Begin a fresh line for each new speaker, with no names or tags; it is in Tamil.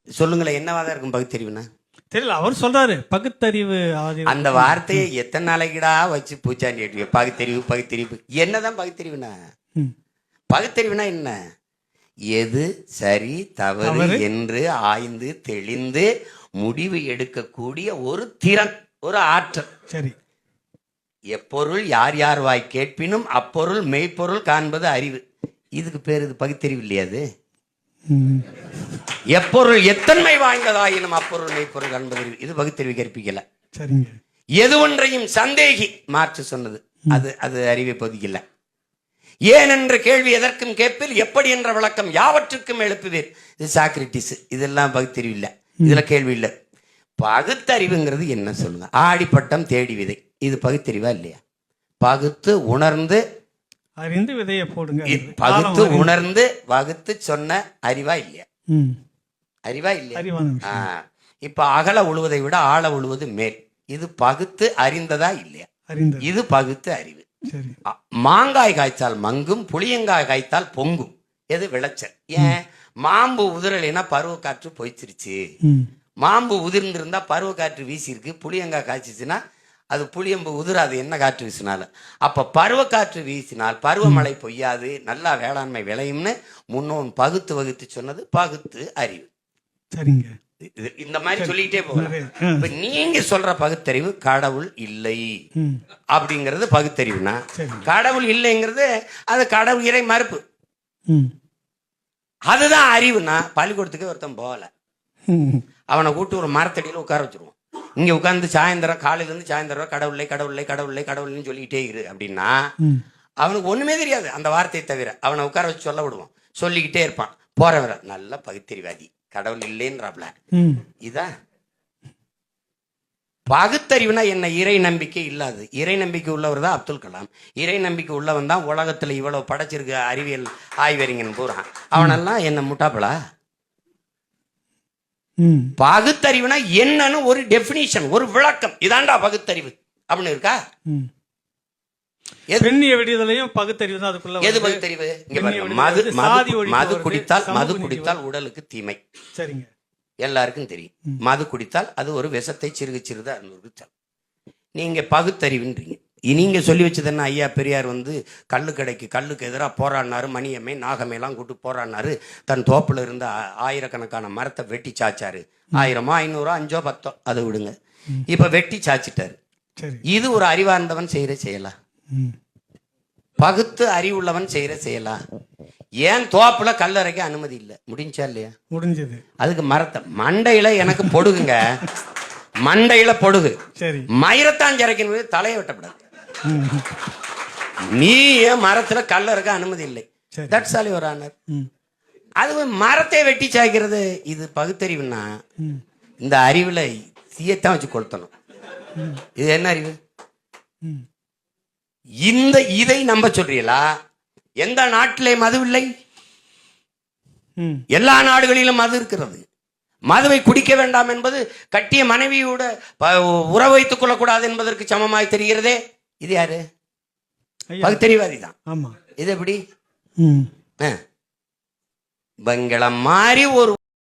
சொல்லுங்களேன், என்னவாதான் இருக்கும் பகுத்தறிவுனா?
தெரியல, அவர் சொல்றாரு பகுத்தறிவு.
அந்த வார்த்தையை எத்தனை நாளைக்குடா வச்சு பூச்சாண்டி ஏற்றுவீங்க? பகுத்தறிவு பகுத்தறிவு. என்னதான் பகுத்தறிவுனா? பகுத்தறிவுனா என்ன? எது சரி தவறு என்று ஆய்ந்து தெளிந்து முடிவு எடுக்கக்கூடிய ஒரு திறன், ஒரு ஆற்றல்.
சரி.
எப்பொருள் யார் யார் வாய் கேட்பினும் அப்பொருள் மெய்ப்பொருள் காண்பது அறிவு. இதுக்கு பேர் இது பகுத்தறிவு இல்லையாது? எப்பொருள் எத்தன்மை வாய்ந்ததாயினும் அப்பொருள் மெய்ப்பொருள் காண்பது அறிவு. இது பகுத்தறிவு கற்பிக்கல.
சரிங்க.
எது ஒன்றையும் சந்தேகி மாற்று சொன்னது அது அது அறிவை பொதிக்கல. ஏன் என்ற கேள்வி எதற்கும் கேட்பில், எப்படி என்ற விளக்கம் யாவற்றுக்கும் எழுப்புவீர். இது சாக்ரட்டிஸ். இதெல்லாம் பகுத்தறிவு இல்லை, இதுல கேள்வி இல்லை. பகுத்தறிவுங்கிறது என்ன சொல்லுங்க? ஆடிப்பட்டம் தேடி விதை, இது பகுத்தறிவா இல்லையா? பகுத்து உணர்ந்து
அறிந்து விதையை போடுங்க.
பகுத்து உணர்ந்து வகுத்து சொன்ன அறிவா இல்லையா? அறிவா இல்லையா? இப்ப அகல உழுவதை விட ஆழ உழுவது மேல். இது பகுத்து அறிந்ததா இல்லையா? இது பகுத்து அறிவு. மாங்காய் காய்த்தால் மங்கும், புளியங்காய் காய்த்தால் பொங்கும். எது விளைச்சல்? ஏன்? மாம்பு உதிரலைன்னா பருவ காற்று போய்ச்சிருச்சு. மாம்பு உதிர்ந்திருந்தா பருவ காற்று வீசிருக்கு. புளியங்காய் காய்ச்சிச்சுன்னா அது புளியம்பு உதிராது, என்ன காற்று வீசினாலும். அப்ப பருவ காற்று வீசினால் பருவமழை பொய்யாது, நல்லா வேளாண்மை விளையும்னு முன்னோன் பகுத்து வகுத்து சொன்னது பகுத்து அறிவு.
சரிங்க.
இந்த மாதிரி சொல்லிக்கிட்டே போகலாம். இப்ப நீங்க சொல்ற பகுத்தறிவு கடவுள் இல்லை அப்படிங்கிறது பகுத்தறிவுனா, கடவுள் இல்லைங்கிறது அது கடவுள் இறை மறுப்பு. அதுதான் அறிவுனா. பள்ளிக்கூடத்துக்கு ஒருத்தன் போகல, அவனை கூட்டு ஒரு மரத்தடியில உட்கார வச்சிருவோம். இங்க உட்கார்ந்து சாயந்தரம், காலையில இருந்து சாயந்தரம் கடவுளை கடவுளை கடவுளை கடவுள்னு சொல்லிக்கிட்டே இரு அப்படின்னா அவனுக்கு ஒண்ணுமே தெரியாது அந்த வார்த்தையை தவிர. அவனை உட்கார வச்சு சொல்ல விடுவோம், சொல்லிக்கிட்டே இருப்பான். போறவர நல்ல பகுத்தறிவாதி, கடவுள் இல்லைன்றாப்ல. இதான் பகுத்தறிவுனா என்ன? இறை நம்பிக்கை இல்லாது. இறை நம்பிக்கை உள்ளவர் தான் அப்துல் கலாம். இறை நம்பிக்கை உள்ளவன் தான் உலகத்துல இவ்வளவு படைச்சிருக்க அறிவியல் ஆய்வறிஞன் போறான். அவனெல்லாம் என்ன முட்டாப்பலா? பகுத்தறிவுனா என்னன்னு ஒரு டெபினிஷன், ஒரு விளக்கம். இதாண்டா பகுத்தறிவு அப்படின்னு இருக்கா?
பெண்ணிய விடுதலையும் பகுத்தறிவு தான் அதுக்குள்ள.
எது பகுத்தறிவு? மது குடித்தால் உடலுக்கு தீமை.
சரிங்க.
எல்லாருக்கும் தெரியும். மது குடித்தால் அது ஒரு விஷத்தை சிறுக சிறுத அனுபவித்தால். நீங்க பகுத்தறிவுன்றீங்க. நீங்க சொல்லி வச்சது என்ன? ஐயா பெரியார் கல்லுக்கு எதிராக போராடினாரு. மணியம்மை நாகமையெல்லாம் கூட்டு போராடினாரு. தன் தோப்புல இருந்த ஆயிரக்கணக்கான மரத்தை வெட்டி சாச்சாரு. 1000 500 5 10 அதை விடுங்க. இப்ப வெட்டி சாச்சிட்டாரு. இது ஒரு அறிவார்ந்தவன் செய்யற செய்யலாம்? பகுத்து அறிவுள்ளவன் செய்யற செய்யலாம்? ஏன் தோப்புல கல்லறைக்கு அனுமதி இல்லை? முடிஞ்சா இல்லையா? முடிஞ்சது. அதுக்கு மரத்தை மண்டையில எனக்கு பொடுகுங்க, மண்டையில பொடுகு. மயிரத்தான் சிறைக்கணும், தலையை வெட்டப்படாது. நீ ஏன் மரத்துல கல்லறைக்கு அனுமதி இல்லை? That's all your honour. அது மரத்தை வெட்டி சாய்க்கிறது இது பகுத்தறிவுன்னா, இந்த அறிவுல தீயத்தான் வச்சு கொளுத்தணும். இது என்ன அறிவு? இதை நம்ப சொல்றீங்களா? எந்த நாட்டிலே மது இல்லை? எல்லா நாடுகளிலும் மது இருக்கிறது. மதுவை குடிக்க வேண்டாம் என்பது கட்டிய மனைவியோட உறவு வைத்துக் கொள்ளக்கூடாது என்பதற்கு சமமாய் தெரிகிறதே. இது யாரு? பகுத்தறிவாதி தான். இது எப்படி? பங்களம் மாறி ஒரு